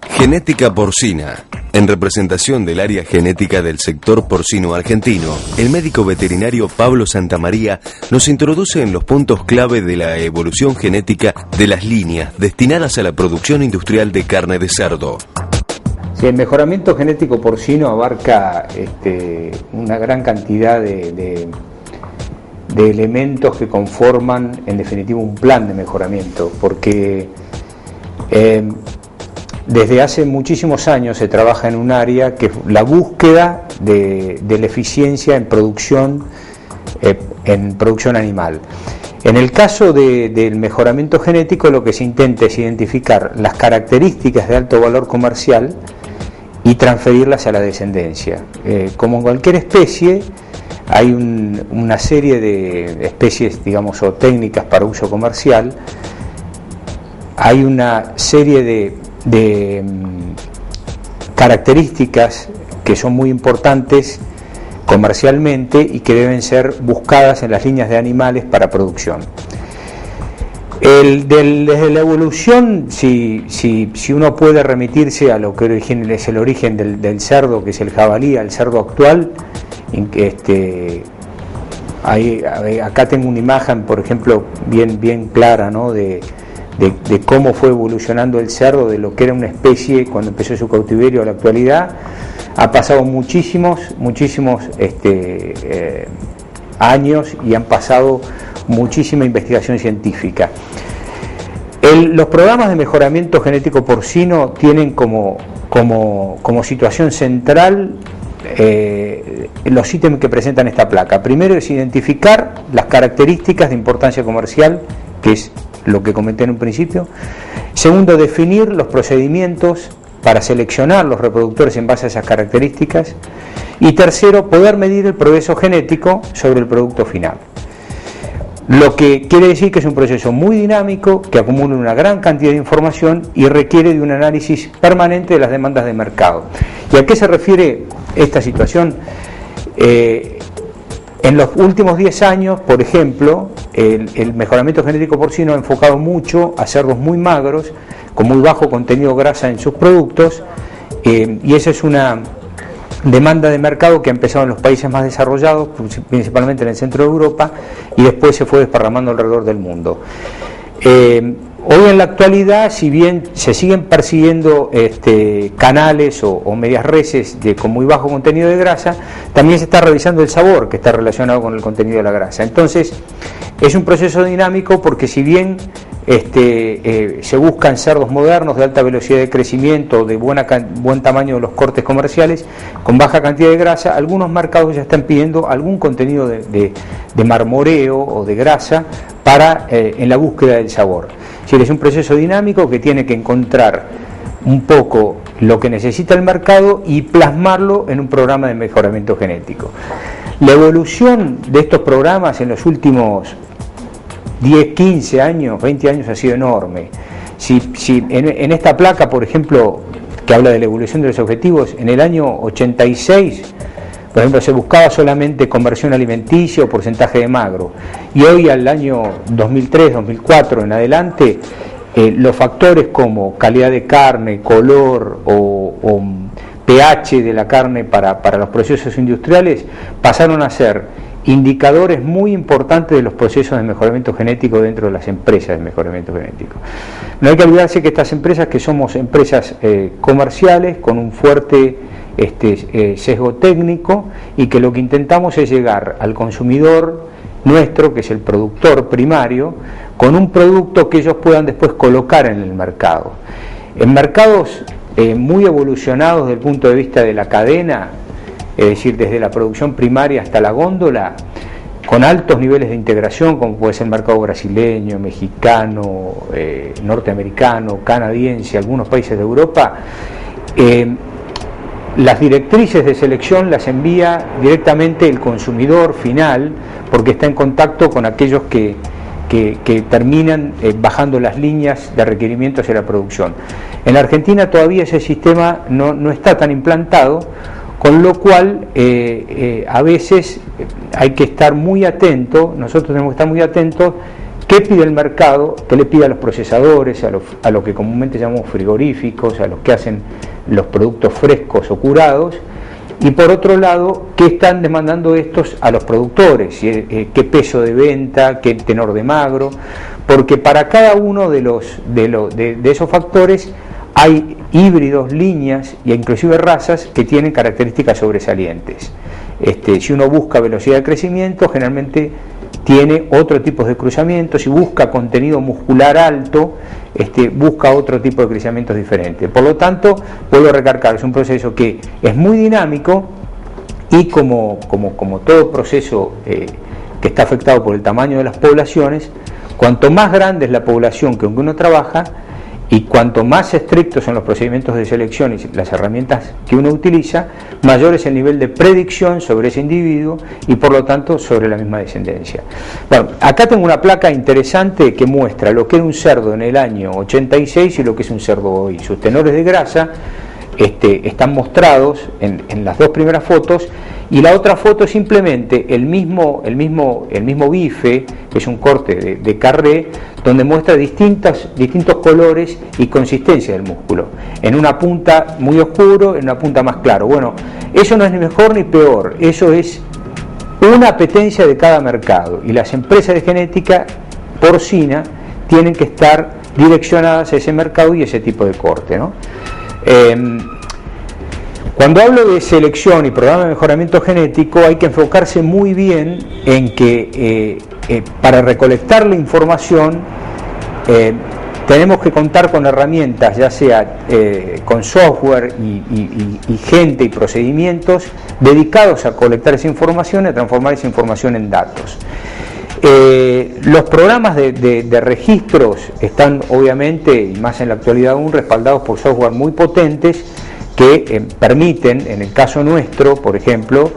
Genética porcina. En representación del área genética del sector porcino argentino, el médico veterinario Pablo Santamaría nos introduce en los puntos clave de la evolución genética de las líneas destinadas a la producción industrial de carne de cerdo. Sí, el mejoramiento genético porcino abarca una gran cantidad de elementos que conforman, en definitiva, un plan de mejoramiento, porque desde hace muchísimos años se trabaja en un área que es la búsqueda de la eficiencia en producción animal. En el caso del mejoramiento genético, lo que se intenta es identificar las características de alto valor comercial y transferirlas a la descendencia. Como en cualquier especie, hay una serie de especies, digamos, o técnicas para uso comercial. Hay una serie de características que son muy importantes comercialmente y que deben ser buscadas en las líneas de animales para producción. Desde la evolución, si uno puede remitirse a lo que es el origen del cerdo, que es el jabalí, al cerdo actual, en que acá tengo una imagen, por ejemplo, bien clara, ¿no?, de cómo fue evolucionando el cerdo, de lo que era una especie cuando empezó su cautiverio a la actualidad. Ha pasado muchísimos años y han pasado muchísima investigación científica. Los programas de mejoramiento genético porcino tienen como situación central los ítems que presentan esta placa. Primero es identificar las características de importancia comercial, que es lo que comenté en un principio. Segundo, definir los procedimientos para seleccionar los reproductores en base a esas características. Y tercero, poder medir el progreso genético sobre el producto final. Lo que quiere decir que es un proceso muy dinámico, que acumula una gran cantidad de información y requiere de un análisis permanente de las demandas de mercado. ¿Y a qué se refiere esta situación? En los últimos 10 años, por ejemplo, el mejoramiento genético porcino ha enfocado mucho a cerdos muy magros, con muy bajo contenido de grasa en sus productos, y esa es una demanda de mercado que ha empezado en los países más desarrollados, principalmente en el centro de Europa, y después se fue desparramando alrededor del mundo. Hoy en la actualidad, si bien se siguen persiguiendo canales o medias reses con muy bajo contenido de grasa, también se está revisando el sabor, que está relacionado con el contenido de la grasa. Entonces, es un proceso dinámico, porque si bien se buscan cerdos modernos de alta velocidad de crecimiento, de buen tamaño de los cortes comerciales, con baja cantidad de grasa, algunos mercados ya están pidiendo algún contenido de marmoreo o de grasa en la búsqueda del sabor. Es un proceso dinámico que tiene que encontrar un poco lo que necesita el mercado y plasmarlo en un programa de mejoramiento genético. La evolución de estos programas en los últimos 10, 15 años, 20 años ha sido enorme. Si en esta placa, por ejemplo, que habla de la evolución de los objetivos, en el año 86, por ejemplo, se buscaba solamente conversión alimenticia o porcentaje de magro, y hoy, al año 2003, 2004 en adelante, los factores como calidad de carne, color o pH de la carne para los procesos industriales pasaron a ser indicadores muy importantes de los procesos de mejoramiento genético dentro de las empresas de mejoramiento genético. No hay que olvidarse que estas empresas, que somos empresas comerciales con un fuerte sesgo técnico, y que lo que intentamos es llegar al consumidor nuestro, que es el productor primario, con un producto que ellos puedan después colocar en el mercado. En mercados muy evolucionados desde el punto de vista de la cadena, es decir, desde la producción primaria hasta la góndola, con altos niveles de integración, como puede ser el mercado brasileño, mexicano, norteamericano, canadiense, algunos países de Europa, las directrices de selección las envía directamente el consumidor final, porque está en contacto con aquellos que terminan bajando las líneas de requerimientos de la producción. En la Argentina todavía ese sistema no está tan implantado, con lo cual a veces hay que estar muy atento, nosotros tenemos que estar muy atentos, qué pide el mercado, qué le pide a los procesadores, a lo que comúnmente llamamos frigoríficos, a los que hacen los productos frescos o curados, y por otro lado, qué están demandando estos a los productores, qué peso de venta, qué tenor de magro, porque para cada uno de esos factores hay híbridos, líneas e inclusive razas que tienen características sobresalientes. Si uno busca velocidad de crecimiento, generalmente tiene otro tipo de cruzamientos. Si busca contenido muscular alto, busca otro tipo de cruzamientos diferentes. Por lo tanto, puedo recalcar, es un proceso que es muy dinámico y como todo proceso que está afectado por el tamaño de las poblaciones, cuanto más grande es la población con que uno trabaja, y cuanto más estrictos son los procedimientos de selección y las herramientas que uno utiliza, mayor es el nivel de predicción sobre ese individuo y por lo tanto sobre la misma descendencia. Bueno, acá tengo una placa interesante que muestra lo que era un cerdo en el año 86 y lo que es un cerdo hoy. Sus tenores de grasa están mostrados en las dos primeras fotos, y la otra foto es simplemente el mismo bife, que es un corte de carré, donde muestra distintos colores y consistencia del músculo, en una punta muy oscuro, en una punta más claro. Bueno, eso no es ni mejor ni peor, eso es una apetencia de cada mercado, y las empresas de genética porcina tienen que estar direccionadas a ese mercado y ese tipo de corte, ¿no? Cuando hablo de selección y programa de mejoramiento genético, hay que enfocarse muy bien en que para recolectar la información tenemos que contar con herramientas, ya sea con software y gente y procedimientos dedicados a colectar esa información y a transformar esa información en datos. Los programas de registros están obviamente, y más en la actualidad aún, respaldados por software muy potentes que permiten, en el caso nuestro, por ejemplo,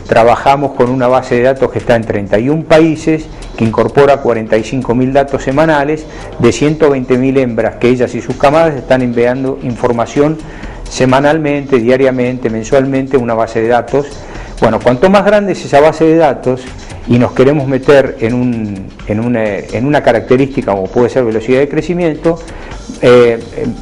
trabajamos con una base de datos que está en 31 países, que incorpora 45.000 datos semanales de 120.000 hembras, que ellas y sus camadas están enviando información semanalmente, diariamente, mensualmente, una base de datos. Bueno, cuanto más grande es esa base de datos y nos queremos meter en una característica como puede ser velocidad de crecimiento,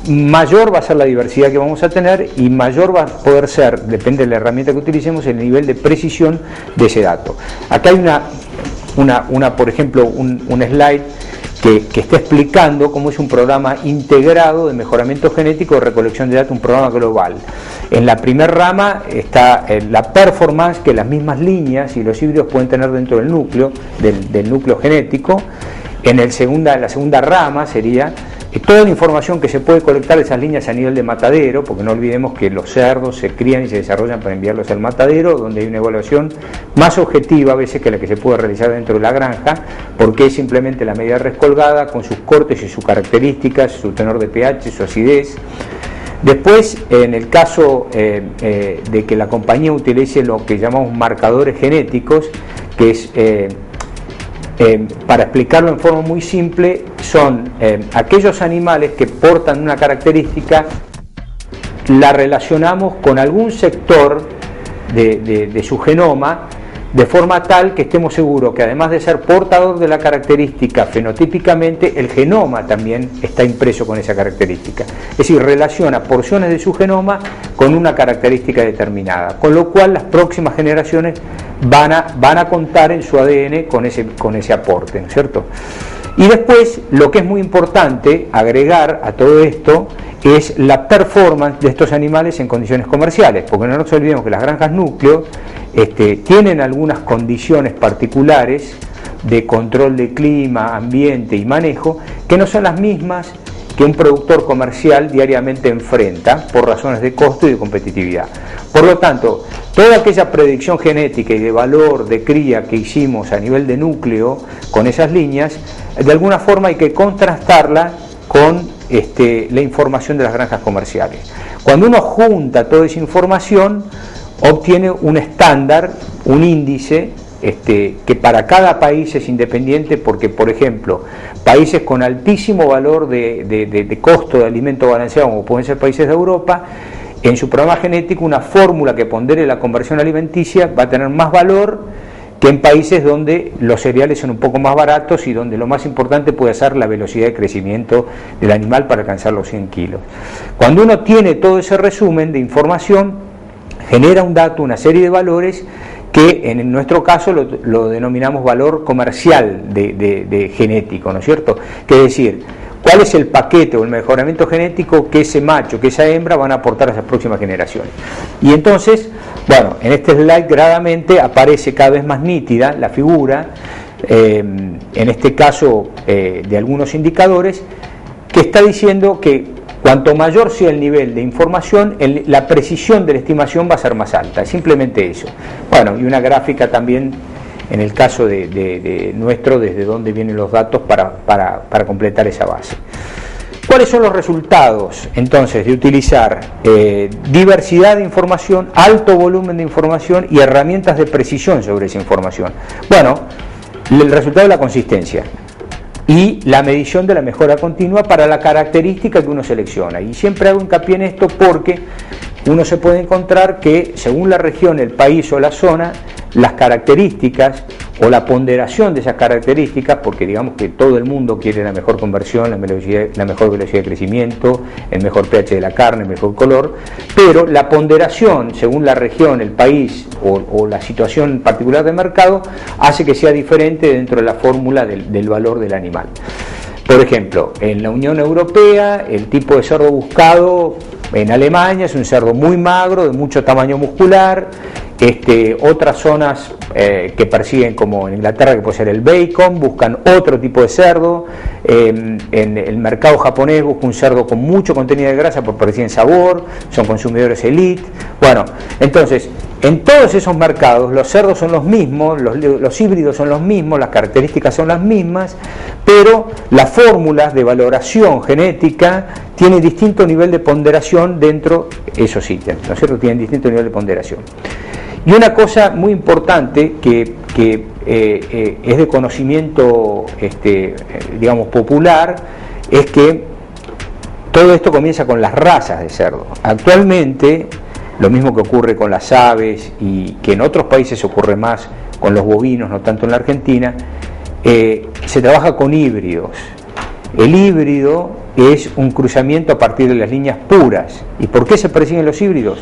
mayor va a ser la diversidad que vamos a tener y mayor va a poder ser, depende de la herramienta que utilicemos, el nivel de precisión de ese dato. Acá hay por ejemplo, un slide que está explicando cómo es un programa integrado de mejoramiento genético de recolección de datos, un programa global. En la primera rama está la performance que las mismas líneas y los híbridos pueden tener dentro del núcleo, del núcleo genético. En la segunda rama sería toda la información que se puede colectar de esas líneas a nivel de matadero, porque no olvidemos que los cerdos se crían y se desarrollan para enviarlos al matadero, donde hay una evaluación más objetiva a veces que la que se puede realizar dentro de la granja, porque es simplemente la medida rescolgada con sus cortes y sus características, su tenor de pH, su acidez. Después, en el caso de que la compañía utilice lo que llamamos marcadores genéticos, que es para explicarlo en forma muy simple, son aquellos animales que portan una característica, la relacionamos con algún sector de su genoma, de forma tal que estemos seguros que además de ser portador de la característica fenotípicamente, el genoma también está impreso con esa característica. Es decir, relaciona porciones de su genoma con una característica determinada, con lo cual las próximas generaciones van a contar en su ADN con ese aporte, ¿no es cierto? Y después, lo que es muy importante agregar a todo esto es la performance de estos animales en condiciones comerciales, porque no nos olvidemos que las granjas núcleo tienen algunas condiciones particulares de control de clima, ambiente y manejo que no son las mismas que un productor comercial diariamente enfrenta por razones de costo y de competitividad. Por lo tanto, toda aquella predicción genética y de valor de cría que hicimos a nivel de núcleo con esas líneas, de alguna forma hay que contrastarla con la información de las granjas comerciales. Cuando uno junta toda esa información, obtiene un estándar, un índice que para cada país es independiente, porque, por ejemplo, países con altísimo valor de costo de alimento balanceado, como pueden ser países de Europa, en su programa genético una fórmula que pondere la conversión alimenticia va a tener más valor que en países donde los cereales son un poco más baratos y donde lo más importante puede ser la velocidad de crecimiento del animal para alcanzar los 100 kilos. Cuando uno tiene todo ese resumen de información, genera un dato, una serie de valores que en nuestro caso lo denominamos valor comercial de genético, ¿no es cierto? Que es decir, ¿cuál es el paquete o el mejoramiento genético que ese macho, que esa hembra van a aportar a esas próximas generaciones? Y entonces, bueno, en este slide gradamente aparece cada vez más nítida la figura, en este caso de algunos indicadores, que está diciendo que cuanto mayor sea el nivel de información, la precisión de la estimación va a ser más alta, simplemente eso. Bueno, y una gráfica también en el caso de nuestro, desde dónde vienen los datos para completar esa base. ¿Cuáles son los resultados entonces de utilizar diversidad de información, alto volumen de información y herramientas de precisión sobre esa información? Bueno, el resultado es la consistencia y la medición de la mejora continua para la característica que uno selecciona. Y siempre hago hincapié en esto porque uno se puede encontrar que según la región, el país o la zona, las características o la ponderación de esas características, porque digamos que todo el mundo quiere la mejor conversión, la mejor velocidad de crecimiento, el mejor pH de la carne, el mejor color, pero la ponderación según la región, el país o la situación particular de mercado hace que sea diferente dentro de la fórmula del valor del animal. Por ejemplo, en la Unión Europea el tipo de cerdo buscado en Alemania es un cerdo muy magro, de mucho tamaño muscular. Otras zonas que persiguen, como en Inglaterra, que puede ser el bacon, buscan otro tipo de cerdo. En el mercado japonés busca un cerdo con mucho contenido de grasa porque persiguen sabor, son consumidores elite. Bueno, entonces, en todos esos mercados los cerdos son los mismos, los híbridos son los mismos, las características son las mismas, pero las fórmulas de valoración genética tienen distinto nivel de ponderación dentro de esos ítems, ¿no es cierto? Tienen distinto nivel de ponderación. Y una cosa muy importante que es de conocimiento digamos popular, es que todo esto comienza con las razas de cerdo. Actualmente, lo mismo que ocurre con las aves y que en otros países ocurre más con los bovinos, no tanto en la Argentina, se trabaja con híbridos. El híbrido es un cruzamiento a partir de las líneas puras. ¿Y por qué se persiguen los híbridos?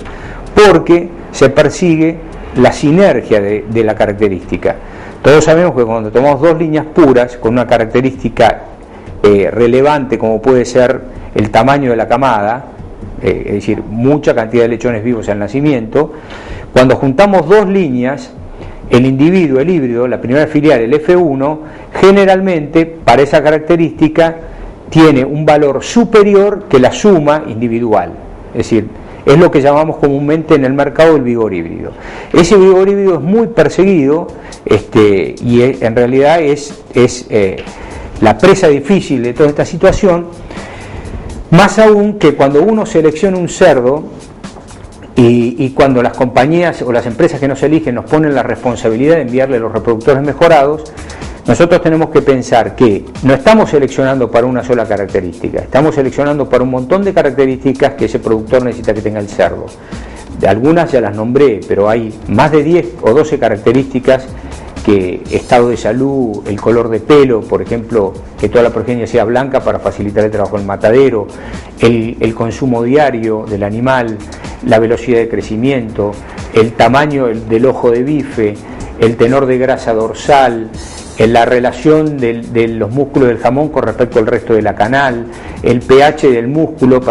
Porque se persigue la sinergia de la característica. Todos sabemos que cuando tomamos dos líneas puras con una característica relevante, como puede ser el tamaño de la camada, es decir, mucha cantidad de lechones vivos al nacimiento, cuando juntamos dos líneas, el individuo, el híbrido, la primera filial, el F1, generalmente para esa característica tiene un valor superior que la suma individual. Es decir, es lo que llamamos comúnmente en el mercado el vigor híbrido. Ese vigor híbrido es muy perseguido y en realidad es la presa difícil de toda esta situación, más aún que cuando uno selecciona un cerdo y cuando las compañías o las empresas que nos eligen nos ponen la responsabilidad de enviarle los reproductores mejorados. Nosotros tenemos que pensar que no estamos seleccionando para una sola característica, estamos seleccionando para un montón de características que ese productor necesita que tenga el cerdo. De algunas ya las nombré, pero hay más de 10 o 12 características que estado de salud, el color de pelo, por ejemplo, que toda la progenie sea blanca para facilitar el trabajo del matadero, el consumo diario del animal, la velocidad de crecimiento, el tamaño del ojo de bife, el tenor de grasa dorsal, en la relación de los músculos del jamón con respecto al resto de la canal, el pH del músculo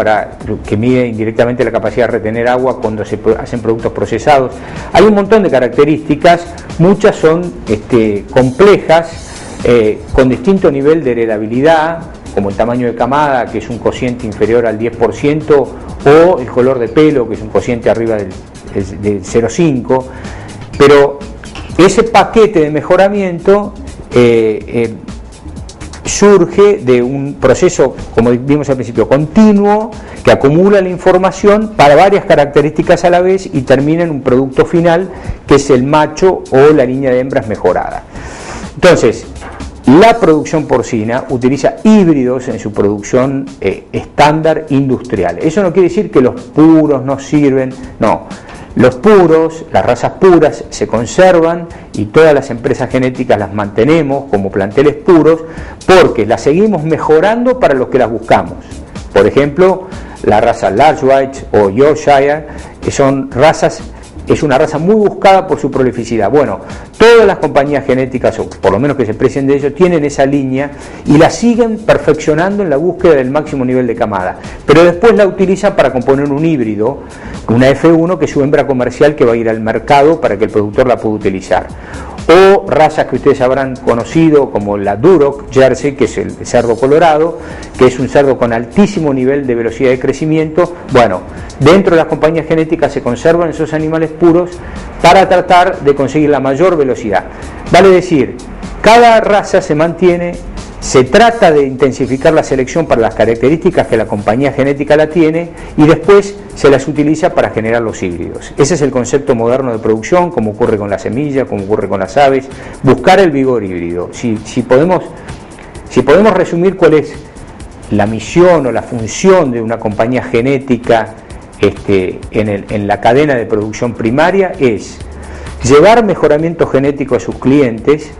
que mide indirectamente la capacidad de retener agua cuando se hacen productos procesados. Hay un montón de características, muchas son complejas, con distinto nivel de heredabilidad, como el tamaño de camada, que es un cociente inferior al 10%, o el color de pelo, que es un cociente arriba del 0,5%, pero ese paquete de mejoramiento surge de un proceso, como vimos al principio, continuo, que acumula la información para varias características a la vez y termina en un producto final que es el macho o la línea de hembras mejorada. Entonces, la producción porcina utiliza híbridos en su producción estándar industrial. Eso no quiere decir que los puros no sirven, no. Los puros, las razas puras se conservan y todas las empresas genéticas las mantenemos como planteles puros porque las seguimos mejorando para los que las buscamos. Por ejemplo, la raza Large White o Yorkshire, que son razas, es una raza muy buscada por su prolificidad. Bueno, todas las compañías genéticas, o por lo menos que se precien de ellos, tienen esa línea y la siguen perfeccionando en la búsqueda del máximo nivel de camada. Pero después la utilizan para componer un híbrido, una F1, que es su hembra comercial que va a ir al mercado para que el productor la pueda utilizar. O razas que ustedes habrán conocido como la Duroc Jersey, que es el cerdo colorado, que es un cerdo con altísimo nivel de velocidad de crecimiento. Bueno, dentro de las compañías genéticas se conservan esos animales puros para tratar de conseguir la mayor velocidad. Vale decir, cada raza se mantiene, se trata de intensificar la selección para las características que la compañía genética la tiene y después se las utiliza para generar los híbridos. Ese es el concepto moderno de producción, como ocurre con la semilla, como ocurre con las aves, buscar el vigor híbrido. Si podemos resumir cuál es la misión o la función de una compañía genética en la cadena de producción primaria, es llevar mejoramiento genético a sus clientes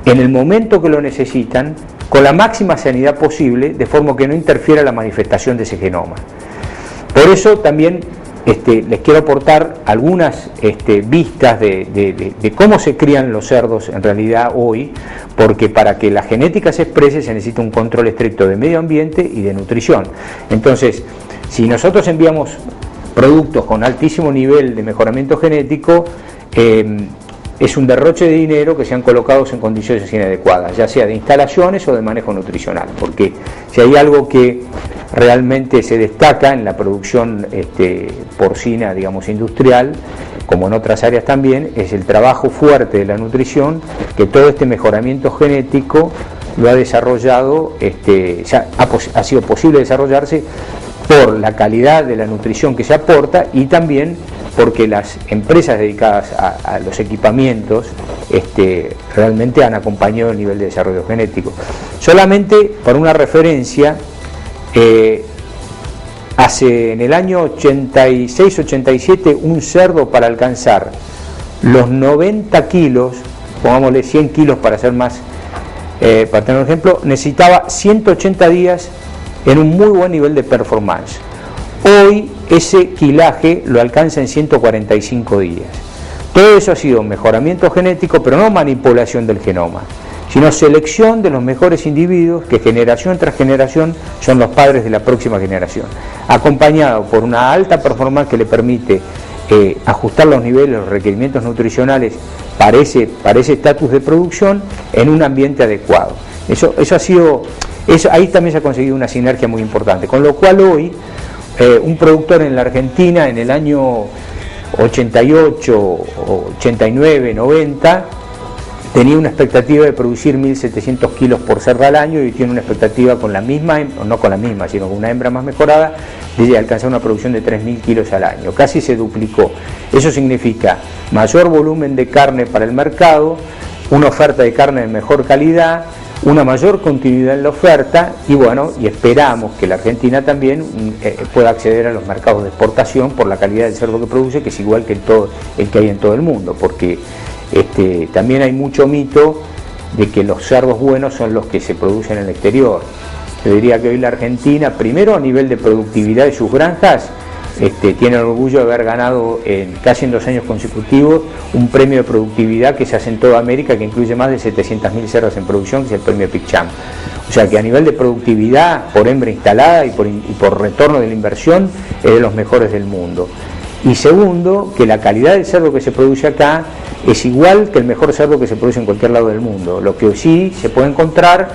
en el momento que lo necesitan, con la máxima sanidad posible, de forma que no interfiera la manifestación de ese genoma. Por eso también les quiero aportar algunas vistas de cómo se crían los cerdos en realidad hoy, porque para que la genética se exprese se necesita un control estricto de medio ambiente y de nutrición. Entonces, si nosotros enviamos productos con altísimo nivel de mejoramiento genético, es un derroche de dinero que sean colocados en condiciones inadecuadas, ya sea de instalaciones o de manejo nutricional, porque si hay algo que realmente se destaca en la producción porcina, digamos, industrial, como en otras áreas también, es el trabajo fuerte de la nutrición, que todo este mejoramiento genético lo ha desarrollado, ha sido posible desarrollarse por la calidad de la nutrición que se aporta y también porque las empresas dedicadas a los equipamientos realmente han acompañado el nivel de desarrollo genético. Solamente por una referencia, en el año 86-87 un cerdo para alcanzar los 90 kilos, pongámosle 100 kilos para ser más, para tener un ejemplo, necesitaba 180 días en un muy buen nivel de performance. Hoy ese quilaje lo alcanza en 145 días. Todo eso ha sido mejoramiento genético, pero no manipulación del genoma, sino selección de los mejores individuos que generación tras generación son los padres de la próxima generación, acompañado por una alta performance que le permite ajustar los niveles, los requerimientos nutricionales para ese estatus de producción en un ambiente adecuado. Eso ha sido, ahí también se ha conseguido una sinergia muy importante, con lo cual hoy un productor en la Argentina en el año 88, 89, 90 tenía una expectativa de producir 1.700 kilos por cerdo al año y tiene una expectativa con la misma, no con la misma, sino con una hembra más mejorada, de alcanzar una producción de 3.000 kilos al año. Casi se duplicó. Eso significa mayor volumen de carne para el mercado, una oferta de carne de mejor calidad, una mayor continuidad en la oferta y bueno, y esperamos que la Argentina también pueda acceder a los mercados de exportación por la calidad del cerdo que produce, que es igual que el que hay en todo el mundo, porque también hay mucho mito de que los cerdos buenos son los que se producen en el exterior. Yo diría que hoy la Argentina, primero a nivel de productividad de sus granjas, tiene el orgullo de haber ganado casi en 2 años consecutivos un premio de productividad que se hace en toda América, que incluye más de 700.000 cerdos en producción, que es el premio PicChamp. O sea que a nivel de productividad por hembra instalada y por retorno de la inversión es de los mejores del mundo. Y segundo, que la calidad del cerdo que se produce acá es igual que el mejor cerdo que se produce en cualquier lado del mundo. Lo que sí se puede encontrar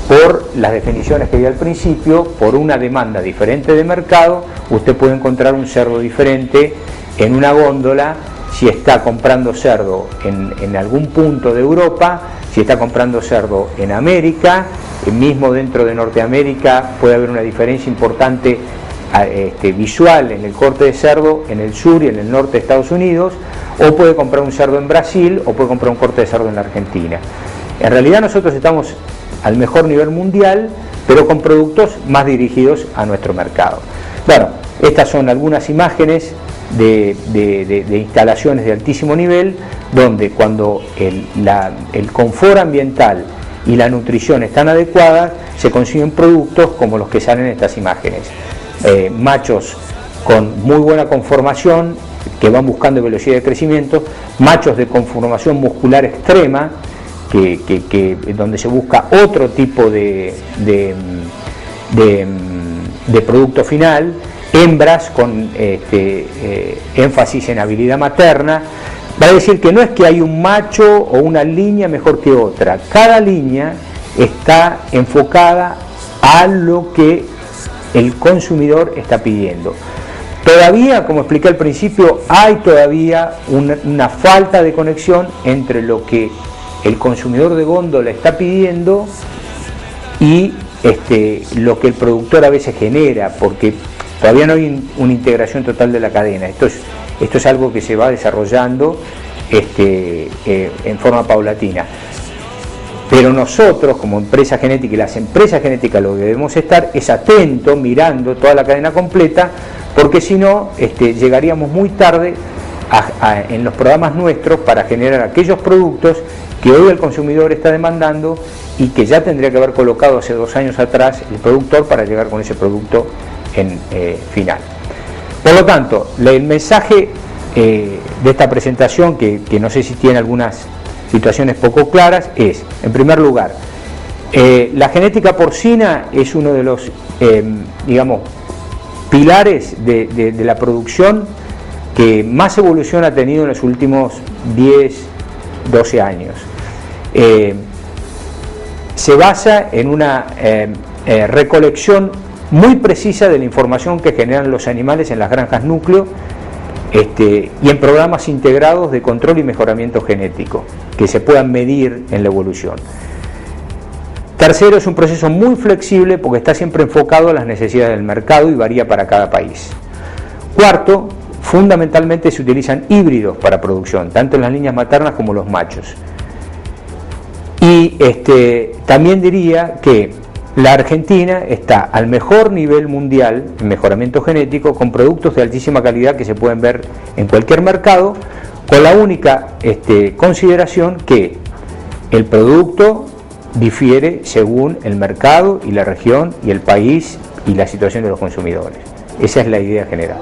por las definiciones que di al principio, por una demanda diferente de mercado, usted puede encontrar un cerdo diferente en una góndola si está comprando cerdo en algún punto de Europa, si está comprando cerdo en América, mismo dentro de Norteamérica puede haber una diferencia importante visual en el corte de cerdo en el sur y en el norte de Estados Unidos, o puede comprar un cerdo en Brasil o puede comprar un corte de cerdo en la Argentina. En realidad nosotros estamos al mejor nivel mundial, pero con productos más dirigidos a nuestro mercado. Bueno, estas son algunas imágenes de instalaciones de altísimo nivel, donde cuando el confort ambiental y la nutrición están adecuadas, se consiguen productos como los que salen en estas imágenes. Machos con muy buena conformación, que van buscando velocidad de crecimiento, machos de conformación muscular extrema, donde se busca otro tipo de producto final, hembras con énfasis en habilidad materna. Va a decir que no es que hay un macho o una línea mejor que otra, cada línea está enfocada a lo que el consumidor está pidiendo. Todavía, como expliqué al principio, hay todavía una falta de conexión entre lo que el consumidor de góndola está pidiendo y lo que el productor a veces genera, porque todavía no hay una integración total de la cadena. Esto es algo que se va desarrollando en forma paulatina. Pero nosotros, como empresa genética, y las empresas genéticas, lo que debemos estar es atentos, mirando toda la cadena completa, porque si no, llegaríamos muy tarde en los programas nuestros para generar aquellos productos que hoy el consumidor está demandando y que ya tendría que haber colocado hace 2 años atrás el productor para llegar con ese producto en final. Por lo tanto, el mensaje de esta presentación, que no sé si tiene algunas situaciones poco claras, es, en primer lugar, la genética porcina es uno de los, pilares de la producción que más evolución ha tenido en los últimos 10, 12 años. Se basa en una recolección muy precisa de la información que generan los animales en las granjas núcleo, y en programas integrados de control y mejoramiento genético que se puedan medir en la evolución. Tercero, es un proceso muy flexible porque está siempre enfocado a las necesidades del mercado y varía para cada país. Cuarto, fundamentalmente se utilizan híbridos para producción, tanto en las líneas maternas como los machos. Y también diría que la Argentina está al mejor nivel mundial en mejoramiento genético, con productos de altísima calidad que se pueden ver en cualquier mercado, con la única consideración que el producto difiere según el mercado y la región y el país y la situación de los consumidores. Esa es la idea general.